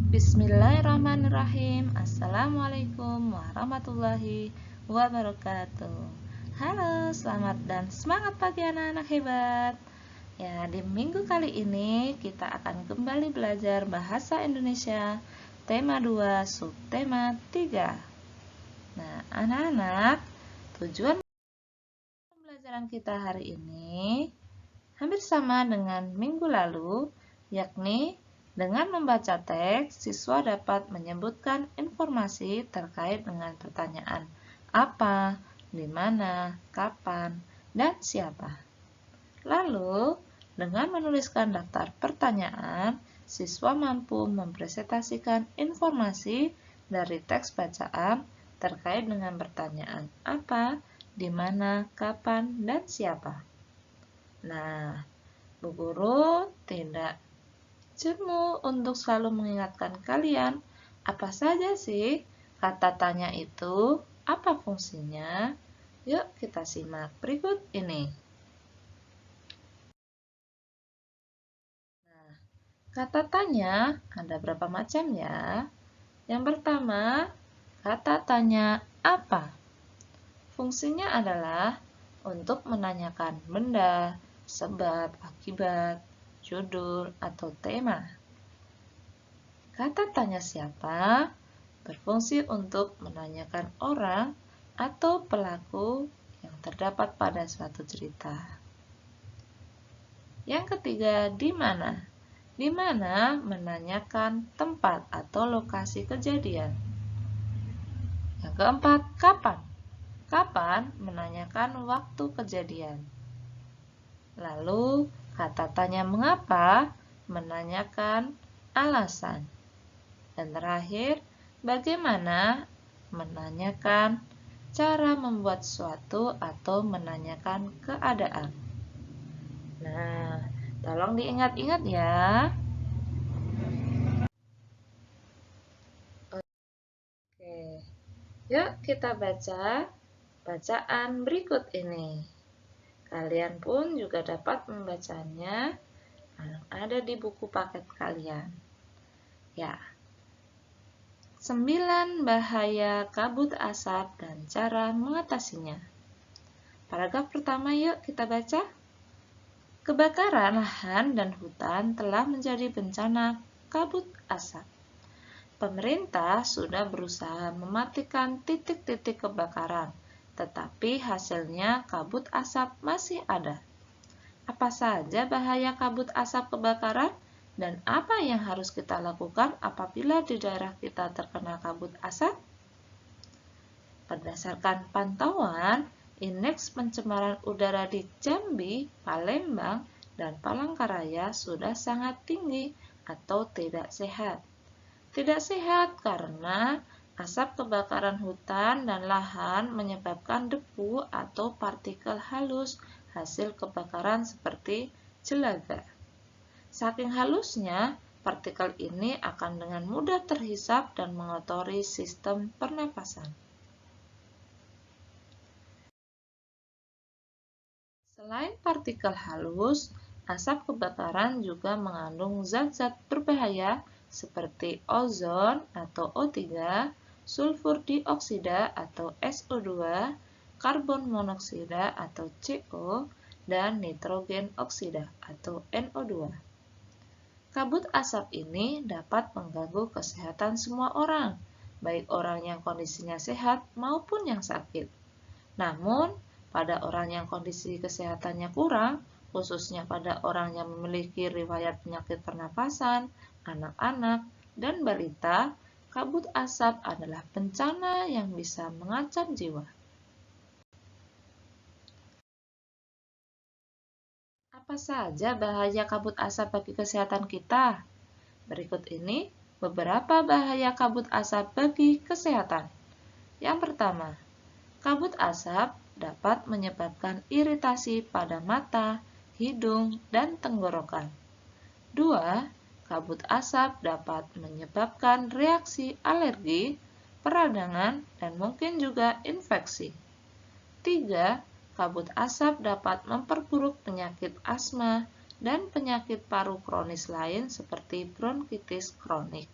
Bismillahirrahmanirrahim. Assalamualaikum warahmatullahi wabarakatuh. Halo, selamat dan semangat pagi anak-anak hebat. Ya, di minggu kali ini kita akan kembali belajar bahasa Indonesia tema 2, subtema 3. Nah, anak-anak, tujuan pembelajaran kita hari ini hampir sama dengan minggu lalu, yakni dengan membaca teks, siswa dapat menyebutkan informasi terkait dengan pertanyaan apa, di mana, kapan, dan siapa. Lalu, dengan menuliskan daftar pertanyaan, siswa mampu mempresentasikan informasi dari teks bacaan terkait dengan pertanyaan apa, di mana, kapan, dan siapa. Nah, Bu Guru tidak jemu untuk selalu mengingatkan kalian apa saja sih kata tanya itu, apa fungsinya. Yuk kita simak berikut ini. Nah, kata tanya ada berapa macam ya? Yang pertama, kata tanya apa? Fungsinya adalah untuk menanyakan benda, sebab, akibat, judul, atau tema. Kata tanya siapa berfungsi untuk menanyakan orang atau pelaku yang terdapat pada suatu cerita. Yang ketiga, di mana? Di mana menanyakan tempat atau lokasi kejadian. Yang keempat, kapan? Kapan menanyakan waktu kejadian. Lalu, kata tanya mengapa menanyakan alasan. Dan terakhir, bagaimana menanyakan cara membuat sesuatu atau menanyakan keadaan. Nah, tolong diingat-ingat ya. Oke, yuk kita baca bacaan berikut ini. Kalian pun juga dapat membacanya yang ada di buku paket kalian. Ya, 9 bahaya kabut asap dan cara mengatasinya. Paragraf pertama yuk kita baca. Kebakaran lahan dan hutan telah menjadi bencana kabut asap. Pemerintah sudah berusaha mematikan titik-titik kebakaran, tetapi hasilnya kabut asap masih ada. Apa saja bahaya kabut asap kebakaran? Dan apa yang harus kita lakukan apabila di daerah kita terkena kabut asap? Berdasarkan pantauan, indeks pencemaran udara di Jambi, Palembang, dan Palangkaraya sudah sangat tinggi atau tidak sehat. Tidak sehat karena asap kebakaran hutan dan lahan menyebabkan debu atau partikel halus hasil kebakaran seperti jelaga. Saking halusnya, partikel ini akan dengan mudah terhisap dan mengotori sistem pernapasan. Selain partikel halus, asap kebakaran juga mengandung zat-zat berbahaya seperti ozon atau O3, sulfur dioksida atau SO2, karbon monoksida atau CO, dan nitrogen oksida atau NO2. Kabut asap ini dapat mengganggu kesehatan semua orang, baik orang yang kondisinya sehat maupun yang sakit. Namun, pada orang yang kondisi kesehatannya kurang, khususnya pada orang yang memiliki riwayat penyakit pernapasan, anak-anak, dan balita, kabut asap adalah bencana yang bisa mengancam jiwa. Apa saja bahaya kabut asap bagi kesehatan kita? Berikut ini beberapa bahaya kabut asap bagi kesehatan. Yang pertama, kabut asap dapat menyebabkan iritasi pada mata, hidung, dan tenggorokan. 2. Kabut asap dapat menyebabkan reaksi alergi, peradangan, dan mungkin juga infeksi. 3. Kabut asap dapat memperburuk penyakit asma dan penyakit paru kronis lain seperti bronkitis kronik.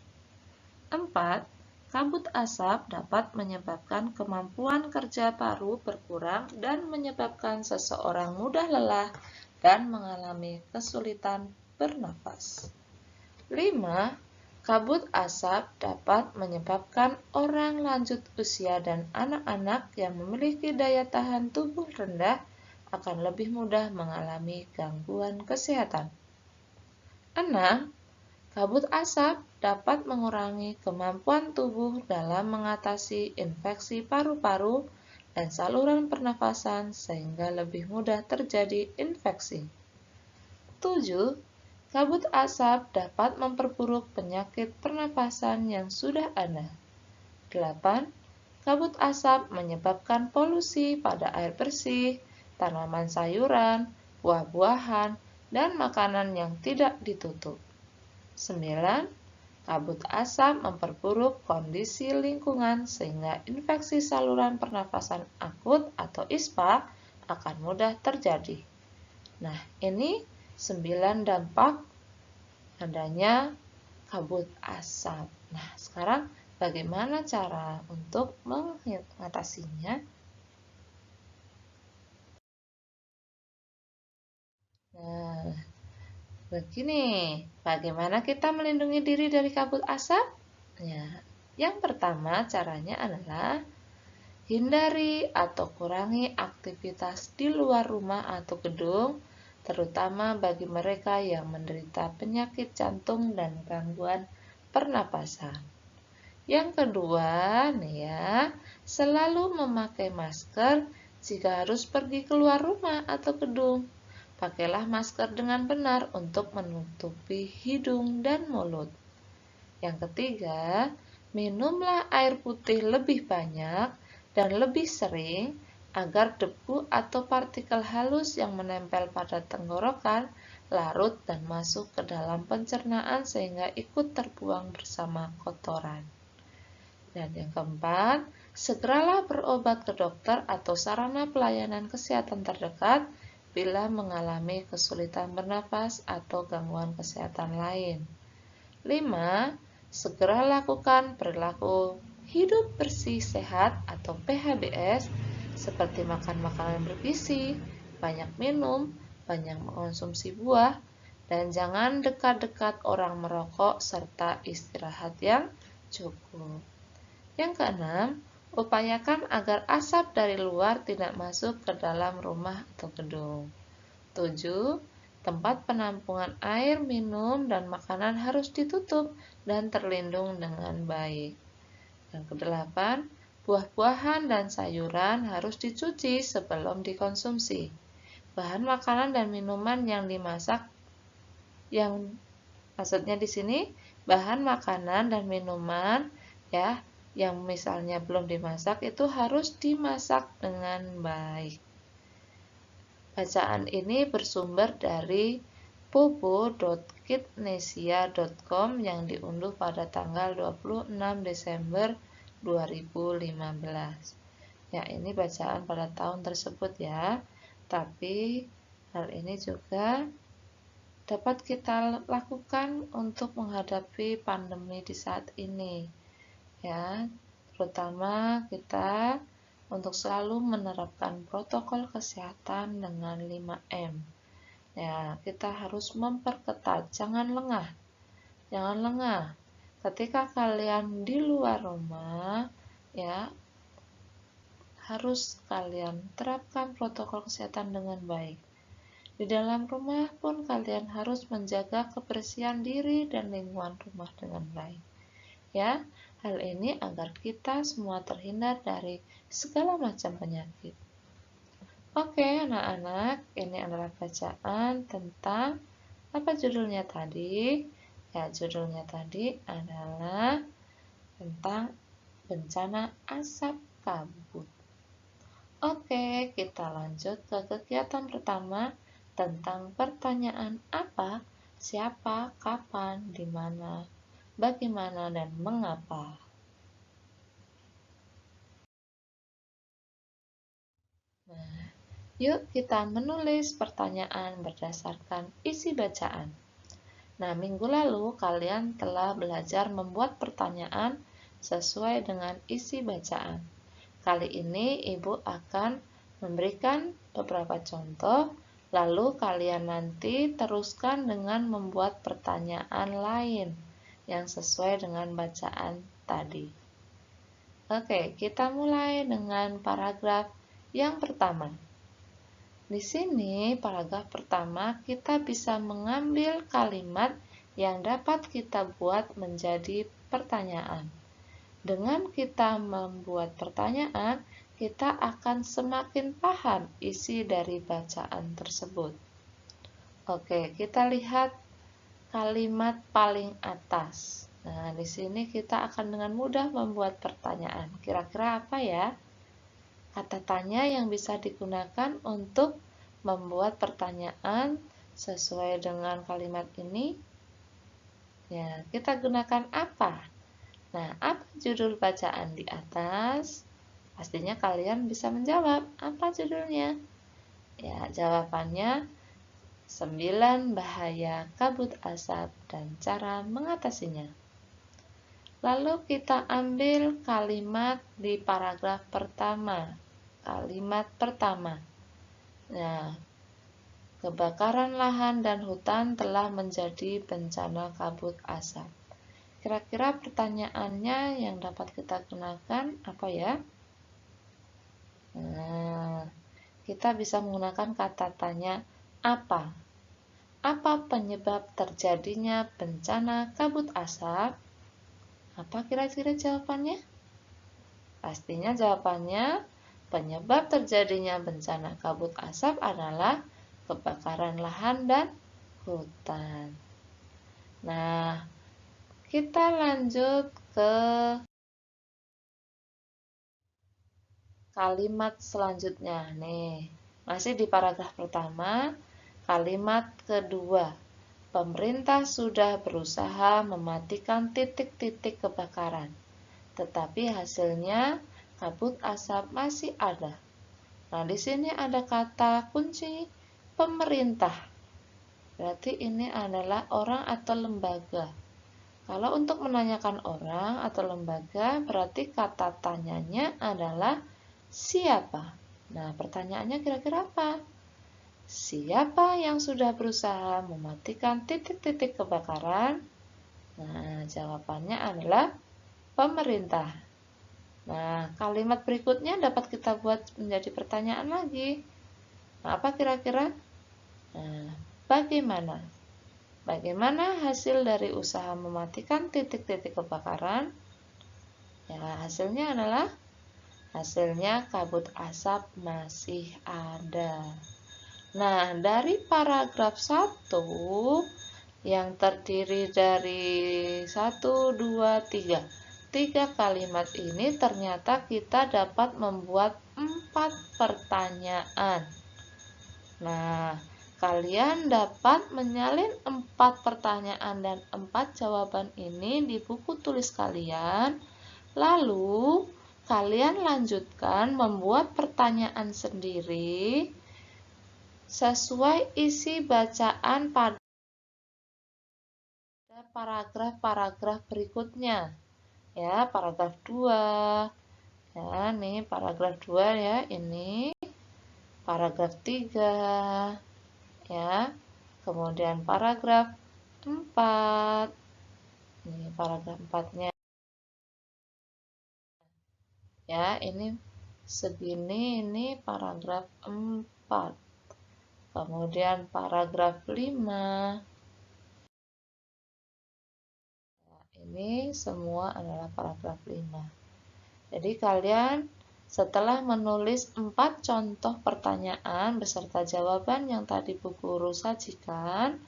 4. Kabut asap dapat menyebabkan kemampuan kerja paru berkurang dan menyebabkan seseorang mudah lelah dan mengalami kesulitan bernafas. 5. Kabut asap dapat menyebabkan orang lanjut usia dan anak-anak yang memiliki daya tahan tubuh rendah akan lebih mudah mengalami gangguan kesehatan. 6. Kabut asap dapat mengurangi kemampuan tubuh dalam mengatasi infeksi paru-paru dan saluran pernafasan sehingga lebih mudah terjadi infeksi. 7. Kabut asap dapat memperburuk penyakit pernafasan yang sudah ada. 8. Kabut asap menyebabkan polusi pada air bersih, tanaman sayuran, buah-buahan, dan makanan yang tidak ditutup. 9. Kabut asap memperburuk kondisi lingkungan sehingga infeksi saluran pernafasan akut atau ISPA akan mudah terjadi. Nah, ini 9 dampak adanya kabut asap. Nah, sekarang bagaimana cara untuk mengatasinya? Nah, begini, bagaimana kita melindungi diri dari kabut asap? Ya, yang pertama caranya adalah hindari atau kurangi aktivitas di luar rumah atau gedung, terutama bagi mereka yang menderita penyakit jantung dan gangguan pernapasan. Yang kedua, nih ya, selalu memakai masker jika harus pergi keluar rumah atau gedung. Pakailah masker dengan benar untuk menutupi hidung dan mulut. Yang ketiga, minumlah air putih lebih banyak dan lebih sering agar debu atau partikel halus yang menempel pada tenggorokan larut dan masuk ke dalam pencernaan sehingga ikut terbuang bersama kotoran. Dan yang keempat, segeralah berobat ke dokter atau sarana pelayanan kesehatan terdekat bila mengalami kesulitan bernafas atau gangguan kesehatan lain. 5. Segera lakukan perilaku hidup bersih sehat atau PHBS seperti makan makanan bergizi, banyak minum, banyak mengonsumsi buah, dan jangan dekat-dekat orang merokok serta istirahat yang cukup. Yang keenam, upayakan agar asap dari luar tidak masuk ke dalam rumah atau gedung. 7. Tempat penampungan air, minum, dan makanan harus ditutup dan terlindung dengan baik. Yang kedelapan, buah-buahan dan sayuran harus dicuci sebelum dikonsumsi. Bahan makanan dan minuman yang dimasak, maksudnya di sini bahan makanan dan minuman ya yang misalnya belum dimasak itu harus dimasak dengan baik. Bacaan ini bersumber dari bobo.kidnesia.com yang diunduh pada tanggal 26 Desember 2015. Ya, ini bacaan pada tahun tersebut ya. Tapi hal ini juga dapat kita lakukan untuk menghadapi pandemi di saat ini. Ya, terutama kita untuk selalu menerapkan protokol kesehatan dengan 5M. Ya, kita harus memperketat, jangan lengah. Jangan lengah. Ketika kalian di luar rumah, ya, harus kalian terapkan protokol kesehatan dengan baik. Di dalam rumah pun kalian harus menjaga kebersihan diri dan lingkungan rumah dengan baik. Ya, hal ini agar kita semua terhindar dari segala macam penyakit. Oke, anak-anak, ini adalah bacaan tentang apa judulnya tadi? Ya, judulnya tadi adalah tentang bencana asap kabut. Oke, kita lanjut ke kegiatan pertama tentang pertanyaan apa, siapa, kapan, di mana, bagaimana, dan mengapa. Nah, yuk kita menulis pertanyaan berdasarkan isi bacaan. Nah, minggu lalu kalian telah belajar membuat pertanyaan sesuai dengan isi bacaan. Kali ini Ibu akan memberikan beberapa contoh, lalu kalian nanti teruskan dengan membuat pertanyaan lain yang sesuai dengan bacaan tadi. Oke, kita mulai dengan paragraf yang pertama. Di sini, paragraf pertama, kita bisa mengambil kalimat yang dapat kita buat menjadi pertanyaan. Dengan kita membuat pertanyaan, kita akan semakin paham isi dari bacaan tersebut. Oke, kita lihat kalimat paling atas. Nah, di sini kita akan dengan mudah membuat pertanyaan. Kira-kira apa ya? Kata tanya yang bisa digunakan untuk membuat pertanyaan sesuai dengan kalimat ini. Ya, kita gunakan apa? Nah, apa judul bacaan di atas? Pastinya kalian bisa menjawab. Apa judulnya? Ya, jawabannya 9 bahaya kabut asap dan cara mengatasinya. Lalu kita ambil kalimat di paragraf pertama. Kalimat pertama. Nah, kebakaran lahan dan hutan telah menjadi bencana kabut asap. Kira-kira pertanyaannya yang dapat kita gunakan apa ya? Nah, kita bisa menggunakan kata tanya apa? Apa penyebab terjadinya bencana kabut asap? Apa kira-kira jawabannya? Pastinya jawabannya penyebab terjadinya bencana kabut asap adalah kebakaran lahan dan hutan. Nah, kita lanjut ke kalimat selanjutnya. Nih, masih di paragraf pertama, kalimat kedua. Pemerintah sudah berusaha mematikan titik-titik kebakaran, tetapi hasilnya kabut asap masih ada. Nah, di sini ada kata kunci pemerintah. Berarti ini adalah orang atau lembaga. Kalau untuk menanyakan orang atau lembaga, berarti kata tanyanya adalah siapa? Nah, pertanyaannya kira-kira apa? Siapa yang sudah berusaha mematikan titik-titik kebakaran? Nah, jawabannya adalah pemerintah. Nah, kalimat berikutnya dapat kita buat menjadi pertanyaan lagi. Nah, apa kira-kira? Nah, bagaimana? Bagaimana hasil dari usaha mematikan titik-titik kebakaran? Ya, hasilnya adalah kabut asap masih ada. Nah, dari paragraf 1 yang terdiri dari 1, 2, 3. 3 kalimat ini ternyata kita dapat membuat 4 pertanyaan. Nah, kalian dapat menyalin 4 pertanyaan dan 4 jawaban ini di buku tulis kalian. Lalu, kalian lanjutkan membuat pertanyaan sendiri sesuai isi bacaan pada paragraf-paragraf berikutnya. Ya, paragraf 2. Ya, nih paragraf 2 ya, ini paragraf 3. Ya. Kemudian paragraf 4. Ini paragraf 4-nya. Ya, ini segini, ini paragraf 4. Kemudian paragraf 5. Ya, ini semua adalah paragraf 5. Jadi kalian setelah menulis 4 contoh pertanyaan beserta jawaban yang tadi Bu Guru sajikan,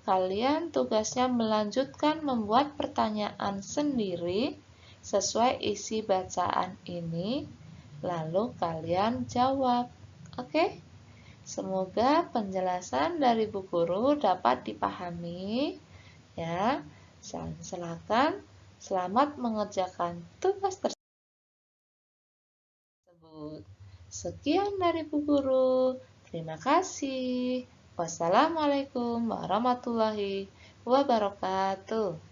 kalian tugasnya melanjutkan membuat pertanyaan sendiri sesuai isi bacaan ini, lalu kalian jawab. Oke? Semoga penjelasan dari Bu Guru dapat dipahami. Ya, silakan selamat mengerjakan tugas tersebut. Sekian dari Bu Guru. Terima kasih. Wassalamualaikum warahmatullahi wabarakatuh.